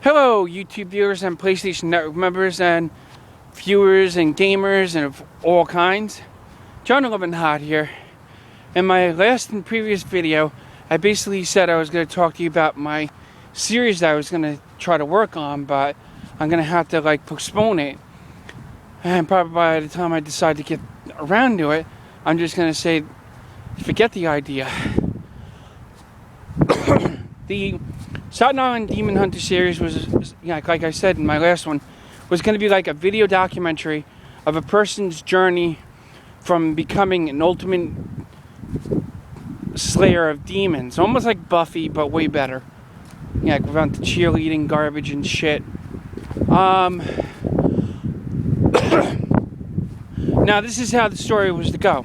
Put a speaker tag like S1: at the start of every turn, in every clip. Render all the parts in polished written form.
S1: Hello, YouTube viewers and PlayStation Network members and viewers and gamers and of all kinds. John 11 Hot here. In my last and previous video, I basically said I was going to talk to you about my series that I was going to try to work on, but I'm going to have to postpone it. And probably by the time I decide to get around to it, I'm just going to say, forget the idea. The Staten Island Demon Hunter series was, like I said in my last one, was going to be like a video documentary of a person's journey from becoming an ultimate slayer of demons. Almost like Buffy, but way better. Without the cheerleading garbage and shit. Now, this is how the story was to go.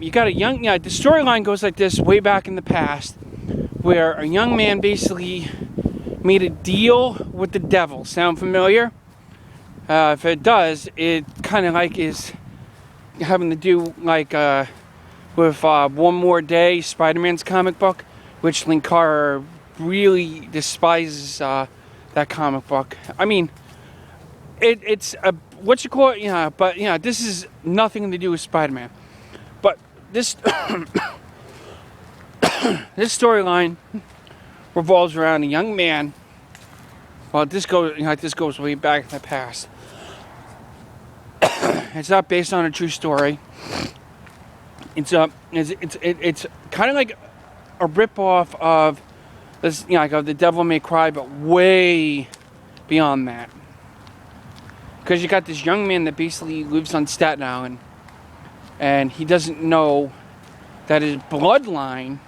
S1: You got a young, the storyline goes like this way back in the past, where a young man basically made a deal with the devil. Sound familiar? If it does, it kind of is having to do with One More Day, Spider-Man's comic book, which Linkara really despises that comic book. I mean, it's a what you call it, but this is nothing to do with Spider-Man. But this this storyline revolves around a young man. Well, this goes way back in the past. It's not based on a true story. It's kind of like a ripoff of this, of The Devil May Cry, but way beyond that. Because you got this young man that basically lives on Staten Island, and he doesn't know that his bloodline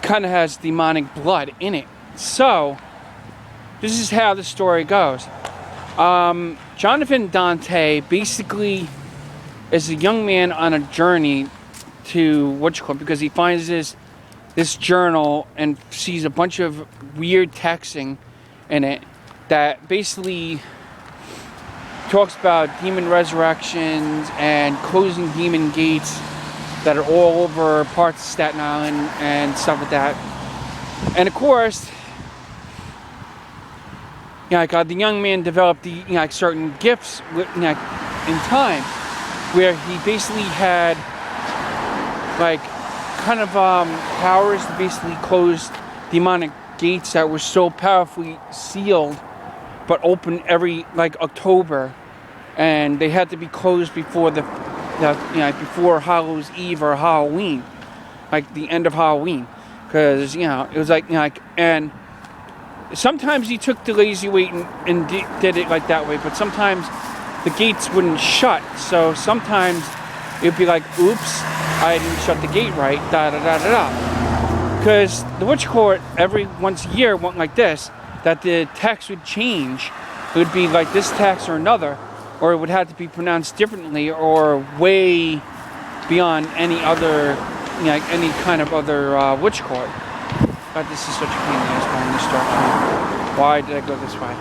S1: kind of has demonic blood in it. So, this is how the story goes. Jonathan Dante basically is a young man on a journey to because he finds this journal and sees a bunch of weird texting in it that basically talks about demon resurrections and closing demon gates that are all over parts of Staten Island and stuff like that. And of course, the young man developed the certain gifts in time, where he basically had powers to basically close demonic gates that were so powerfully sealed, but open every October, and they had to be closed before before Hallows Eve or Halloween, the end of Halloween, because it was and sometimes he took the lazy way and did it that way, but sometimes the gates wouldn't shut, so sometimes it'd be oops, I didn't shut the gate right, da da da da da, because the witch court every once a year went like this, that the text would change. It would be this text or another, or it would have to be pronounced differently or way beyond any other, any kind of other witch court. God, this is such a pain in the ass going this direction. Why did I go this way?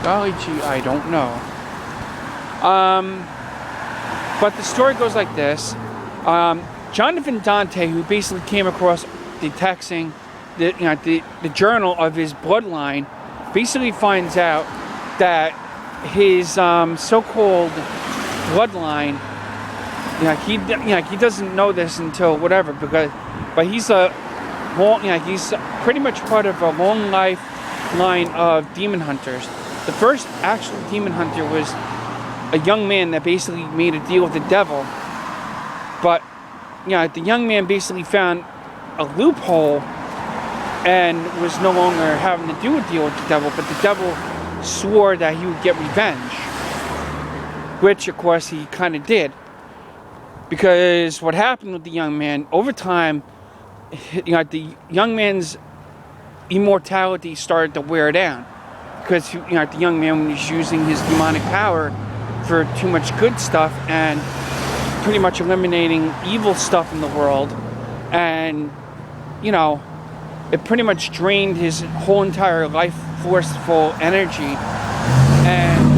S1: Golly gee, I don't know. But the story goes like this. Jonathan Dante, who basically came across the texting, the journal of his bloodline, basically finds out that his so-called bloodline, he doesn't know this until whatever, but he's he's pretty much part of a long line of demon hunters. The first actual demon hunter was a young man that basically made a deal with the devil, but the young man basically found a loophole and was no longer having to do a deal with the devil, but the devil swore that he would get revenge, which of course he kind of did, because what happened with the young man over time, the young man's immortality started to wear down, because the young man was using his demonic power for too much good stuff and pretty much eliminating evil stuff in the world, and it pretty much drained his whole entire life forceful energy. And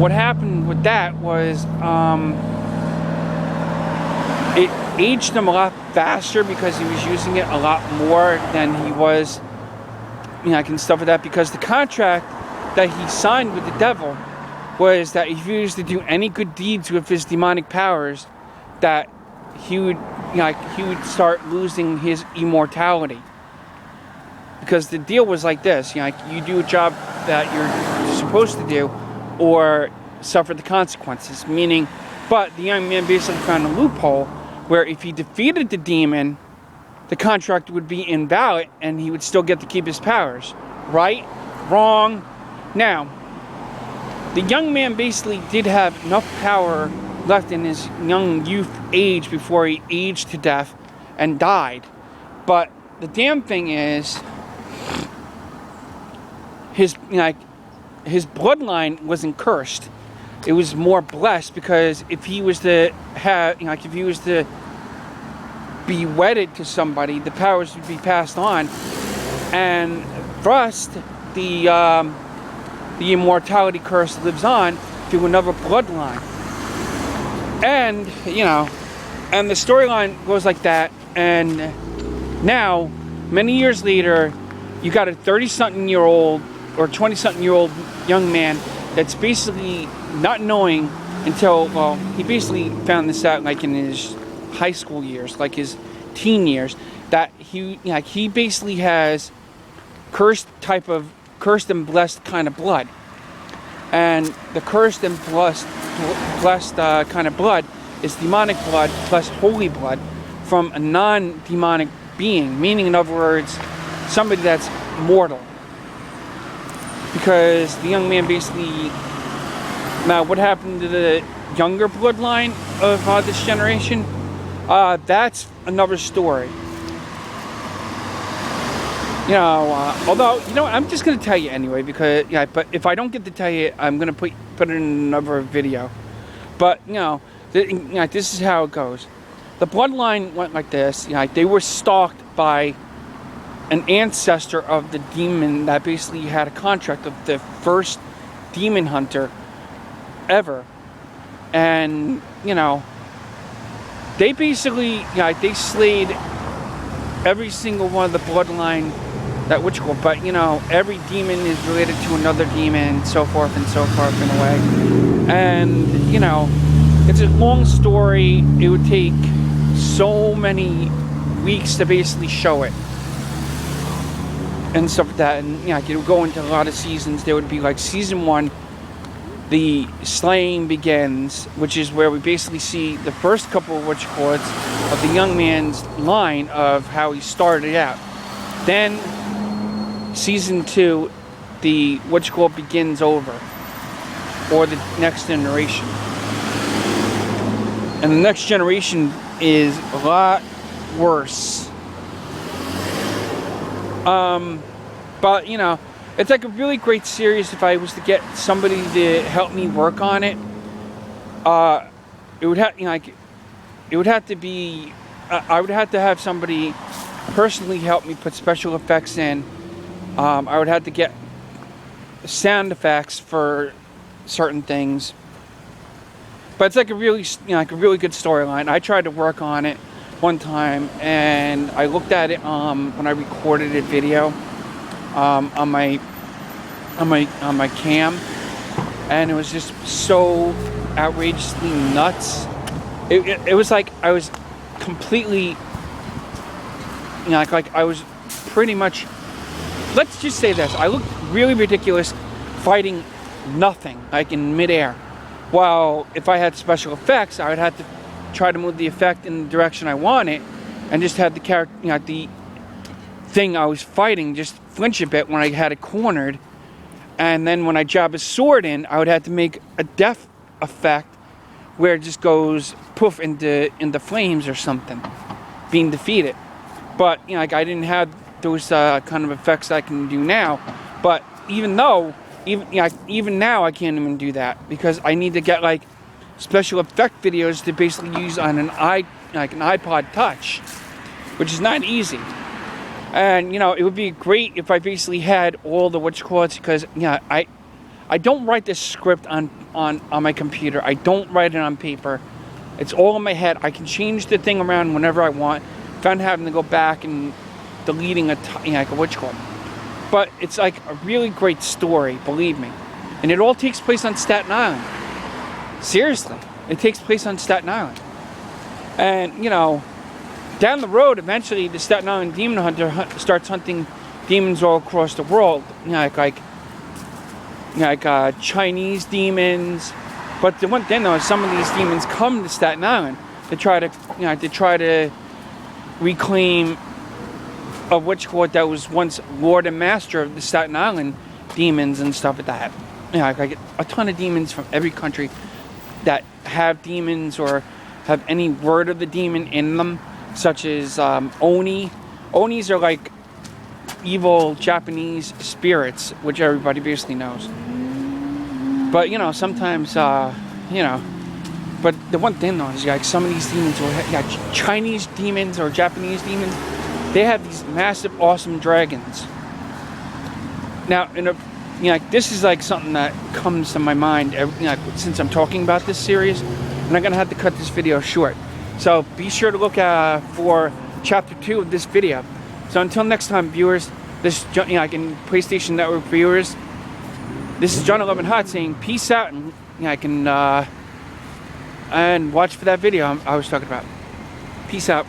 S1: what happened with that was it aged him a lot faster because he was using it a lot more than he was and stuff like that, because the contract that he signed with the devil was that if he was to do any good deeds with his demonic powers, that he would, he would start losing his immortality. Because the deal was like this, you do a job that you're supposed to do, or suffer the consequences. Meaning, but the young man basically found a loophole where if he defeated the demon, the contract would be invalid and he would still get to keep his powers. Right? Wrong. Now, the young man basically did have enough power left in his young youth age before he aged to death and died. But the damn thing is, his bloodline wasn't cursed. It was more blessed, because if he was to have, if he was to be wedded to somebody, the powers would be passed on, and thus the immortality curse lives on through another bloodline. And and the storyline goes like that. And now, many years later, you got a 30-something-year-old or 20-something-year-old young man that's basically not knowing until, well, he basically found this out like in his high school years, like his teen years, that he basically has cursed and blessed kind of blood. And the cursed and blessed kind of blood is demonic blood plus holy blood from a non-demonic being, meaning, in other words, somebody that's mortal. Because the young man basically, now what happened to the younger bloodline of this generation, that's another story. Although, I'm just going to tell you anyway, because, but if I don't get to tell you, I'm going to put it in another video. But, this is how it goes. The bloodline went like this. They were stalked by an ancestor of the demon that basically had a contract of the first demon hunter ever. And, they basically, they slayed every single one of the bloodline that but every demon is related to another demon, so forth in a way. And it's a long story. It would take so many weeks to basically show it and stuff like that. And it would go into a lot of seasons. There would be like season 1, the slaying begins, which is where we basically see the first couple of of the young man's line of how he started out. Then season 2, the begins over, or the next generation. And the next generation is a lot worse. But it's like a really great series. If I was to get somebody to help me work on it, it would have it would have to be I would have to have somebody personally help me put special effects in. I would have to get sound effects for certain things. But it's like a really good storyline. I tried to work on it one time, and I looked at it when I recorded a video on my cam, and it was just so outrageously nuts. It was like I was completely, like I was pretty much, let's just say this, I looked really ridiculous fighting nothing, like in midair. While if I had special effects, I would have to try to move the effect in the direction I want it, and just have the character, the thing I was fighting just flinch a bit when I had it cornered. And then when I jab a sword in, I would have to make a death effect where it just goes poof into flames or something, being defeated. But I didn't have those kind of effects I can do now. But even now I can't even do that, because I need to get like special effect videos to basically use on an iPod Touch, which is not easy. And it would be great if I basically had all the because I don't write this script on my computer. I don't write it on paper. It's all in my head. I can change the thing around whenever I want, without having to go back and deleting But it's like a really great story, believe me. And it all takes place on Staten Island. Seriously, it takes place on Staten Island. And, you know, down the road, eventually the Staten Island demon hunter starts hunting demons all across the world. You know, like Chinese demons. But the one thing though is some of these demons come to Staten Island to try to reclaim a witch court that was once lord and master of the Staten Island demons and stuff like that. You know, like a ton of demons from every country that have demons or have any word of the demon in them, such as Oni. Onis are like evil Japanese spirits, which everybody basically knows. But, you know, sometimes, you know, but the one thing though is like some of these demons, or Chinese demons or Japanese demons, they have these massive, awesome dragons. Now, this is like something that comes to my mind since I'm talking about this series, and I'm gonna have to cut this video short. So be sure to look for chapter 2 of this video. So until next time, viewers, PlayStation Network viewers, this is John 11 Hot saying peace out, and and watch for that video I was talking about. Peace out.